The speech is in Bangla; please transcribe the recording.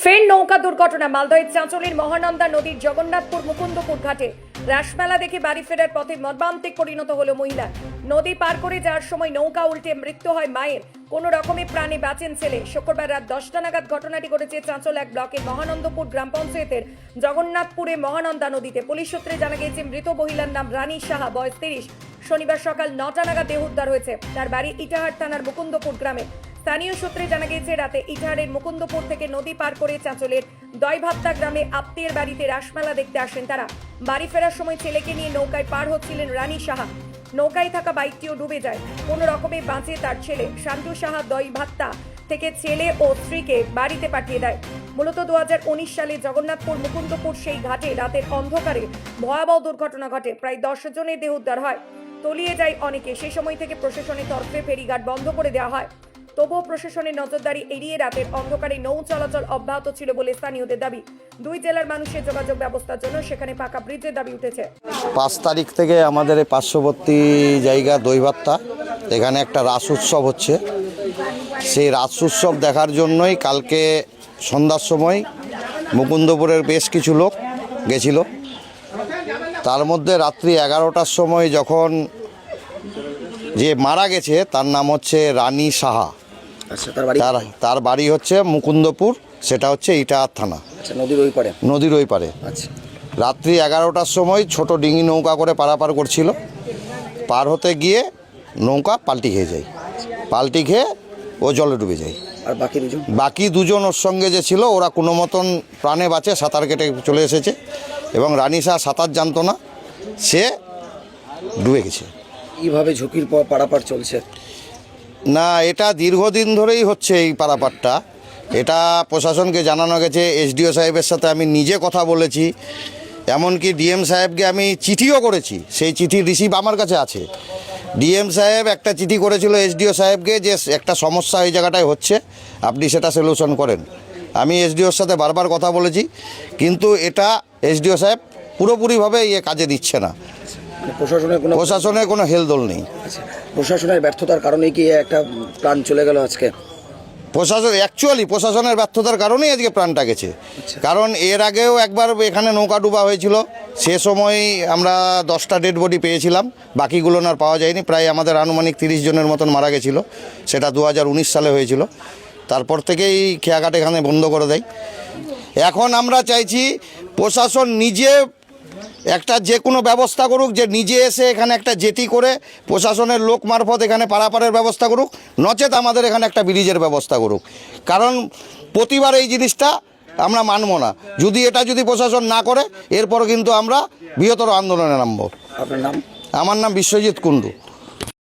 ফের নৌকা দুর্ঘটনা মালদহের চাঁচলের মহানন্দা নদীর জগন্নাথপুর মুকুন্দপুর ঘাটে রাসমেলা দেখে বাড়ি ফেরার পথে মর্মান্তিক পরিণত হলো মহিলা। নদী পার করে যাওয়ার সময় নৌকা উল্টে মৃত্যু হয় মায়ের, কোনো রকমে প্রাণে বাঁচেন ছেলে। শুক্রবার রাত 10টা নাগাদ ঘটনাটি ঘটেছে চাঁচল 1 ব্লকের মহানন্দপুর গ্রাম পঞ্চায়েতের জগন্নাথপুরে মহানন্দা নদীতে। পুলিশ সূত্রে জানা গিয়েছে মৃত মহিলার নাম রানী সাহা, বয়স 30। শনিবার সকাল 9টা নাগাদ দেহ উদ্ধার হয়েছে। তার বাড়ি ইটাহার থানার মুকুন্দপুর গ্রামে। স্থানীয় সূত্রে জানা গিয়েছে রাতে ইটাহারের মুকুন্দপুর থেকে নদী পার করে চাঁচলের দয়ভাত্তা গ্রামে আত্মীয়ের বাড়িতে রাসমেলা দেখতে আসেন তারা। বাড়ি ফেরার সময় ছেলেকে নিয়ে নৌকায় পার হচ্ছিলেন রানী সাহা। নৌকায় থাকা বাইকটিও ডুবে যায়। কোনো রকমে বাঁচে তার ছেলে শান্তু সাহা। দয়ভাত্তা থেকে ছেলে ও স্ত্রীকে বাড়িতে পাঠিয়ে দেয়। মূলত 2019 সালে জগন্নাথপুর মুকুন্দপুর সেই ঘাটে রাতের অন্ধকারে ভয়াবহ দুর্ঘটনা ঘটে। প্রায় 10 জনের দেহ উদ্ধার হয়, তলিয়ে যায় অনেকে। সেই সময় থেকে প্রশাসনের তরফে ফেরিঘাট বন্ধ করে দেওয়া হয়। তবুও প্রশাসনের নজরদারি এড়িয়ে রাতের অন্ধকারে নৌ চলাচল অব্যাহত ছিল বলে স্থানীয়দের দাবি। দুই জেলার মানুষের যোগাযোগ ব্যবস্থার জন্য সেখানে পাকা ব্রিজের দাবি উঠেছে। 5 তারিখ থেকে আমাদের এই পার্শ্ববর্তী জায়গা দৈভাত্তা, এখানে একটা রাস উৎসব হচ্ছে। সেই রাস উৎসব দেখার জন্যই কালকে সন্ধ্যার সময় মুকুন্দপুরের বেশ কিছু লোক গেছিল। তার মধ্যে রাত্রি 11টার সময় যখন যে মারা গেছে তার নাম হচ্ছে রানী সাহা। আচ্ছা, তার বাড়ি হচ্ছে মুকুন্দপুর, সেটা হচ্ছে ইটাহার থানা। আচ্ছা, নদীর ওই পারে। আচ্ছা, রাত্রি 11টার সময় ছোট ডিঙি নৌকা করে পারাপার করছিল। পার হতে গিয়ে নৌকা পাল্টি খেয়ে যায়। পাল্টি খেয়ে ও জলে ডুবে যায়। আর বাকি দুজন ওর সঙ্গে যে ছিল ওরা কোনো মতন প্রাণে বাঁচে, সাঁতার কেটে চলে এসেছে। এবং রানী সাহা সাঁতার জানতো না, সে ডুবে গেছে। এইভাবে ঝুঁকির পর পারাপার চলছে না, এটা দীর্ঘদিন ধরেই হচ্ছে এই পারাপারটা। এটা প্রশাসনকে জানানো গেছে। এসডিও সাহেবের সাথে আমি নিজে কথা বলেছি, এমনকি ডিএম সাহেবকে আমি চিঠিও করেছি। সেই চিঠি রিসিভ আমার কাছে আছে। ডিএম সাহেব একটা চিঠি করেছিল এসডিও সাহেবকে যে একটা সমস্যা এই জায়গাটায় হচ্ছে, আপনি সেটা সলিউশন করেন। আমি এসডিওর সাথে বারবার কথা বলেছি, কিন্তু এটা এসডিও সাহেব পুরোপুরিভাবে কাজে দিচ্ছে না। প্রশাসনের কোনো হেলদোল নেই। প্রশাসনের ব্যর্থতার কারণে কি একটা প্রাণ চলে গেল আজকে? প্রশাসনের ব্যর্থতার কারণেই আজকে প্রাণটা গেছে। কারণ এর আগেও একবার এখানে নৌকা ডুবা হয়েছিল, সে সময় আমরা 10টা ডেড বডি পেয়েছিলাম, বাকিগুলো আর পাওয়া যায়নি। প্রায় আমাদের আনুমানিক 30 জনের মতন মারা গেছিলো। সেটা 2019 সালে হয়েছিল। তারপর থেকেই খেয়াঘাট এখানে বন্ধ করে দেয়। এখন আমরা চাইছি প্রশাসন নিজে একটা যে কোনো ব্যবস্থা করুক, যে নিজে এসে এখানে একটা জেটি করে প্রশাসনের লোক মারফত এখানে পারাপারের ব্যবস্থা করুক, নচেত আমাদের এখানে একটা ব্রিজের ব্যবস্থা করুক। কারণ প্রতিবার এই জিনিসটা আমরা মানব না। যদি প্রশাসন না করে, এরপর কিন্তু আমরা বৃহত্তর আন্দোলনে নামব। আপনার নাম? আমার নাম বিশ্বজিৎ কুণ্ডু।